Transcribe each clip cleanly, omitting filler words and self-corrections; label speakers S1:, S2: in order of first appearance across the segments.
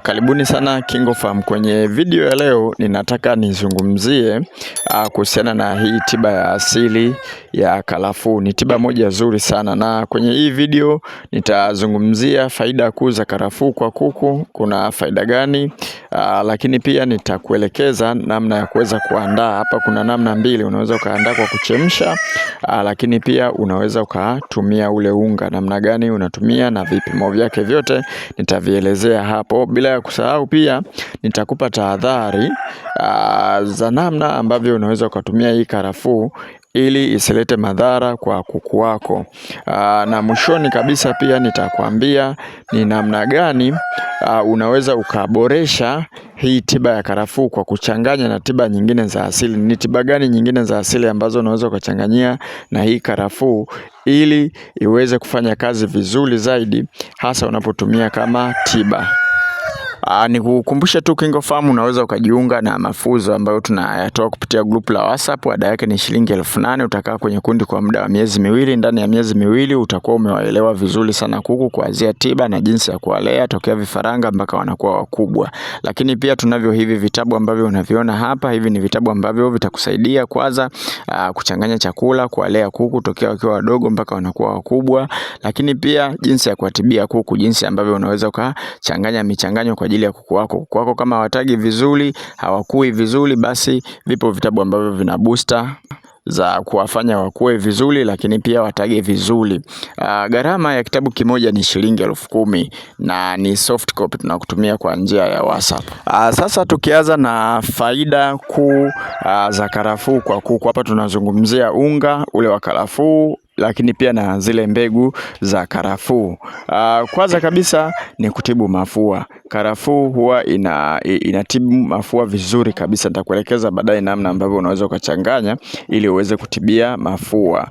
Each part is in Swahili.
S1: Karibuni sana KingoFarm. Kwenye video ya leo ninataka nizungumzie kuhusiana na hii tiba ya asili ya karafuu. Ni tiba moja nzuri sana, na kwenye hii video nitazungumzia faida kuu za karafuu kwa kuku, kuna faida gani, lakini pia nitakuelekeza namna ya kuweza kuandaa. Hapa kuna namna mbili, unaweza ukaandaa kwa kuchemsha, lakini pia unaweza ukatumia ule unga. Namna gani unatumia na vipimo vyake vyote nitavielezea hapo. Bila ya kusahau pia nitakupa tahadhari za namna ambavyo unaweza ukatumia hii karafuu ili isilete madhara kwa kuku wako. Na mwishoni kabisa pia nitakwambia ni namna gani unaweza ukaboresha hii tiba ya karafuu kwa kuchanganya na tiba nyingine za asili. Ni tiba gani nyingine za asili ambazo unaweza ukachanganyia na hii karafuu ili iweze kufanya kazi vizuri zaidi, hasa unapotumia kama tiba. Nikukumbusha tu KingoFarm unaweza ukajiunga na mafunzo ambayo tunayatoa kupitia group la WhatsApp. Ada yake ni shilingi 8,000. Utakaa kwenye kundi kwa muda wa miezi miwili. Ndani ya miezi miwili utakuwa umewaelewa vizuri sana kuku, kuanzia tiba na jinsi ya kuwalea tokea vifaranga mpaka wanakuwa wakubwa. Lakini pia tunavyo hivi vitabu ambavyo unaviona hapa. Hivi ni vitabu ambavyo vitakusaidia kwanza kuchanganya chakula, kuwalea kuku tokea wakiwa wadogo mpaka wanakuwa wakubwa. Lakini pia jinsi ya kuwatibia kuku, jinsi ambavyo unaweza ukachanganya michanganyo kwa ajili ya kuku wako. Kuku wako kama hawatagi vizuri, hawakui vizuri, basi vipo vitabu ambavyo vina booster za kuwafanya wakue vizuri, lakini pia watage vizuri. Gharama ya kitabu kimoja ni shilingi 10,000 na ni soft copy tunakutumia kwa njia ya WhatsApp. Sasa tukianza na faida kuu za karafuu kwa kuku. Hapa tunazungumzia unga ule wa karafuu, lakini pia na zile mbegu za karafuu. Kwanza kabisa ni kutibu mafua. Karafuu huwa inatibu mafua vizuri kabisa. Nitakuelekeza baadaye namna ambavyo unaweza ukachanganya ili uweze kutibia mafua.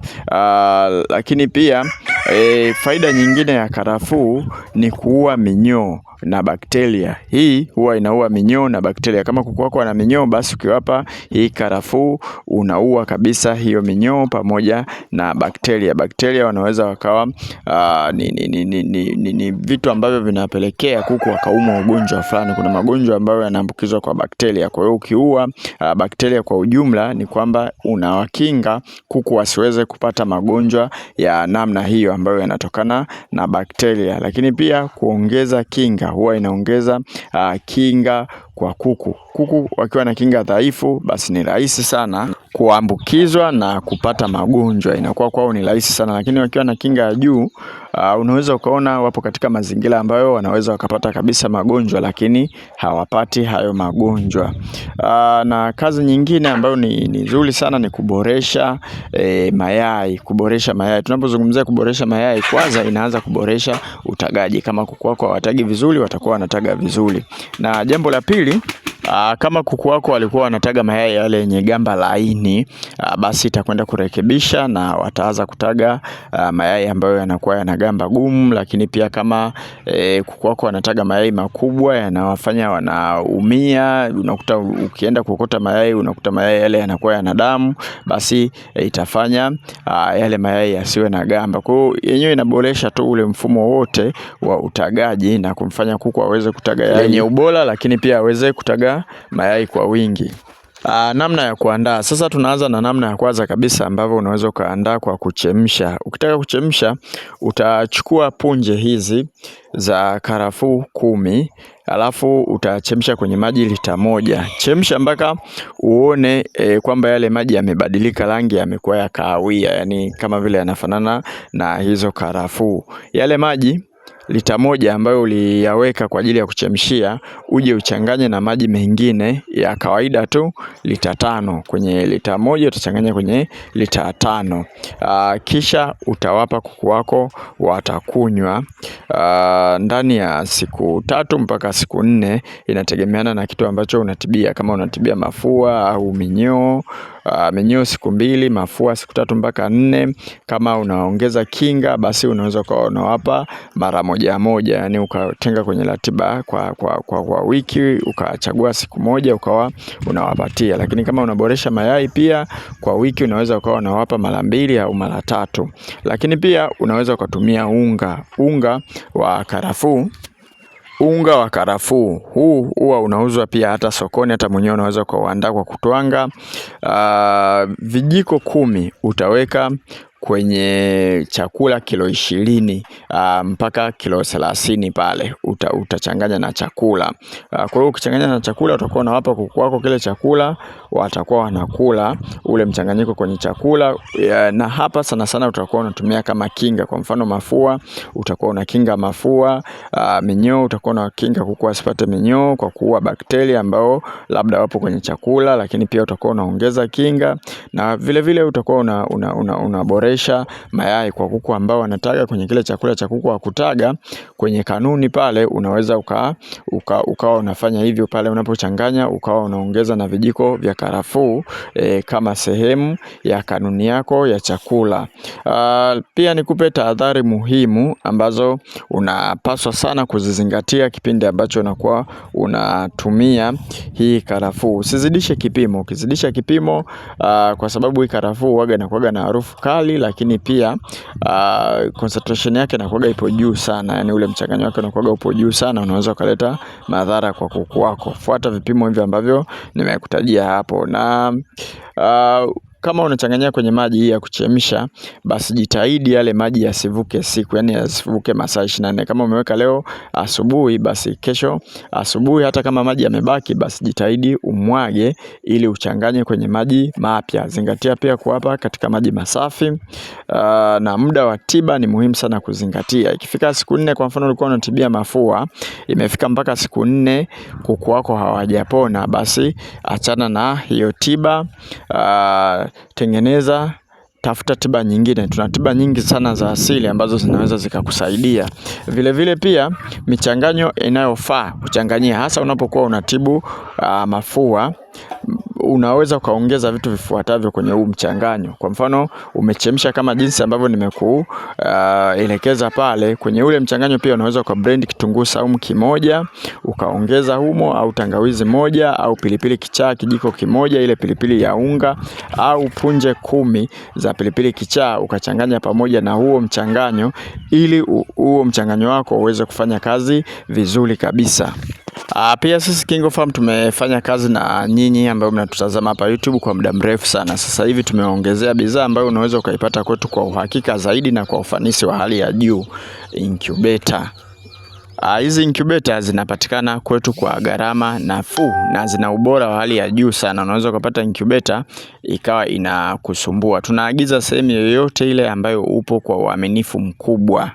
S1: Lakini pia faida nyingine ya karafuu ni kuua minyoo na bakteria. Hii huwa inaua minyoo na bakteria. Kama kuku wako wana minyoo, basi ukiwapa hii karafuu unaua kabisa hiyo minyoo pamoja na bakteria. Bakteria wanaweza wakawa ni vitu ambavyo vinapelekea kuku wakaumwa ugonjwa fulani. Kuna magonjwa ambayo yanaambukizwa kwa bakteria. Kwa hiyo ukiua bakteria kwa ujumla, ni kwamba unawakinga kuku wasiweze kupata magonjwa ya namna hiyo ambayo yanatokana na bakteria. Lakini pia kuongeza kinga, huwa inaongeza kinga kwa kuku. Kuku wakiwa na kinga dhaifu, basi ni rahisi sana kuambukizwa na kupata magonjwa. Inakuwa kwao ni rahisi sana. Lakini wakiwa na kinga ya juu, unaweza ukaona wapo katika mazingira ambayo wanaweza wakapata kabisa magonjwa, lakini hawapati hayo magonjwa. Na kazi nyingine ambayo ni nzuri sana ni kuboresha mayai. Kuboresha mayai. Tunapozungumzia kuboresha mayai, kwanza inaanza kuboresha utagaji. Kama kuku wako hawatagi vizuri, watakuwa wanataga vizuri. Na jambo la pili, kama kuku wako walikuwa wanataga mayai yale yenye gamba laini, basi itakwenda kurekebisha na wataanza kutaga mayai ambayo yanakuwa yana gamba gumu. Lakini pia kama kuku wako wanataga mayai makubwa yanawafanya wanaumia, unakuta ukienda kuokota mayai unakuta mayai yale yanakuwa yana damu, basi itafanya yale mayai yasiwe na gamba. Kwa hiyo yenyewe inaboresha tu ule mfumo wote wa utagaji na kumfanya kuku aweze kutaga yai yenye ubora, lakini pia aweze kutaga mayai kwa wingi. Namna ya kuandaa. Sasa tunaanza na namna ya kwanza kabisa ambavyo unaweza ukaandaa kwa kuchemsha. Ukitaka kuchemsha, utachukua punje hizi za karafuu 10, alafu utachemsha kwenye maji lita 1. Chemsha mpaka uone kwamba yale maji yamebadilika rangi, yamekuwa ya kahawia, yani kama vile yanafanana na hizo karafuu. Yale maji lita 1 ambayo uliyaweka kwa ajili ya kuchemshia, uje uchanganye na maji mengine ya kawaida tu lita 5. Kwenye lita 1 utachanganya kwenye lita 5. Kisha utawapa kuku wako watakunywa ndani ya siku 3 mpaka siku 4, inategemeana na kitu ambacho unatibia. Kama unatibia mafua au minyoo, minyoo siku 2, mafua siku 3 mpaka 4. Kama unaongeza kinga, basi unaweza ukawa unawapa mara moja, yani ukatenga kwenye ratiba kwa wiki, ukachagua siku 1 ukawa unawapatia. Lakini kama unaboresha mayai, pia kwa wiki unaweza ukawa unawapa mara 2 au mara 3. Lakini pia unaweza ukatumia unga wa karafuu. Unga wa karafuu huu huwa unauzwa pia hata sokoni, hata mwenyewe unaweza kuandaa kwa kutwanga. Vijiko 10 utaweka kwenye chakula kilo 20 mpaka kilo 30 pale utachanganya na chakula. Kwa hiyo ukichanganya na chakula utakuwa unawapa kuku wako kile chakula, watakuwa wanakula ule mchanganyiko kwenye chakula. Na hapa sana sana utakuwa unatumia kama kinga. Kwa mfano mafua, utakuwa unakinga mafua. Minyoo utakuwa unakinga kuku asipate minyoo kwa kuua bakteria ambao labda wapo kwenye chakula, lakini pia utakuwa unaongeza kinga, na vile vile utakuwa unaboresha mayai kwa kuku ambao wanataga kwenye kile chakula cha kuku wa kutaga. Kwenye kanuni pale unaweza ukawa unafanya hivyo pale unapochanganya, ukawa unaongeza na vijiko vya karafuu kama sehemu ya kanuni yako ya chakula. Pia nikupe tahadhari muhimu ambazo unapaswa sana kuzizingatia kipindi ambacho unakuwa unatumia hii karafuu. Usizidishe kipimo. Ukizidisha kipimo, kwa sababu hii karafuu huwaga inakuwaga na harufu kali, lakini pia concentration yake inakuwaga ipo juu sana, yani ule mchanganyo wake unakuwaga upo juu sana, unaweza ukaleta madhara kwa kuku wako. Fuata vipimo hivi ambavyo nimekutajia hapo. Na kama unachanganya kwenye maji hii ya kuchemsha, basi jitahidi yale maji yasivuke siku, yani yasivuke masaa 24. Kama umeweka leo asubuhi, basi kesho asubuhi hata kama maji yamebaki, basi jitahidi umwage ili uchanganye kwenye maji mapya. Zingatia pia kuwapa katika maji masafi. Na muda wa tiba ni muhimu sana kuzingatia. Ikifika siku 4, kwa mfano ulikuwa unatibia mafua, imefika mpaka siku 4 kuku wako hawajapona, basi achana na hiyo tiba. Tafuta tiba nyingine. Tuna tiba nyingi sana za asili ambazo zinaweza zikakusaidia. Vile vile pia michanganyo inayofaa kuchanganyia, hasa unapokuwa unatibu mafua, unaweza ukaongeza vitu vifuatavyo kwenye huu mchanganyo. Kwa mfano umechemsha kama jinsi ambavyo nimekuelekeza pale. Kwenye ule mchanganyo pia unaweza ukablend kitunguu saumu 1 ukaongeza humo, au tangawizi 1, au pilipili kichaa kijiko 1, ile pilipili ya unga, au punje 10 za pilipili kichaa ukachanganya pamoja na huo mchanganyo, ili huo mchanganyo wako uweze kufanya kazi vizuri kabisa. Pia sisi KingoFarm tumefanya kazi na nyinyi ambao mnatutazama hapa YouTube kwa muda mrefu sana. Sasa hivi tumeongezea bidhaa ambayo unaweza ukaipata kwetu kwa uhakika zaidi na kwa ufanisi wa hali ya juu, incubator. Hizi incubator zinapatikana kwetu kwa gharama nafuu na zina ubora wa hali ya juu sana. Unaweza ukapata incubator ikawa inakusumbua. Tunaagiza sehemu yoyote ile ambayo upo kwa uaminifu mkubwa.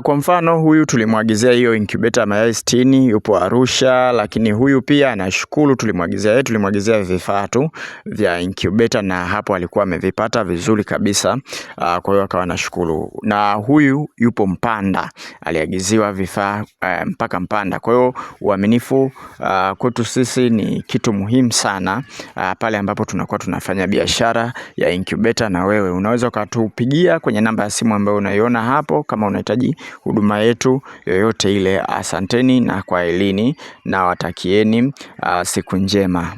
S1: Kwa mfano huyu tulimwagizia hiyo incubator mayai 60, yupo Arusha. Lakini huyu pia nashukuru tulimwagizia vifaa tu vya incubator, na hapo alikuwa amevipata vizuri kabisa. Kwa hiyo akawa nashukuru. Na huyu yupo Mpanda, aliagiziwa vifaa mpaka Mpanda. Kwa hiyo uaminifu kwetu sisi ni kitu muhimu sana pale ambapo tunakuwa tunafanya biashara ya incubator. Na wewe unaweza ukatupigia kwenye namba ya simu ambayo unaiona hapo kama unahitaji huduma yetu yoyote ile. Asanteni na kwaherini, na watakieni siku njema.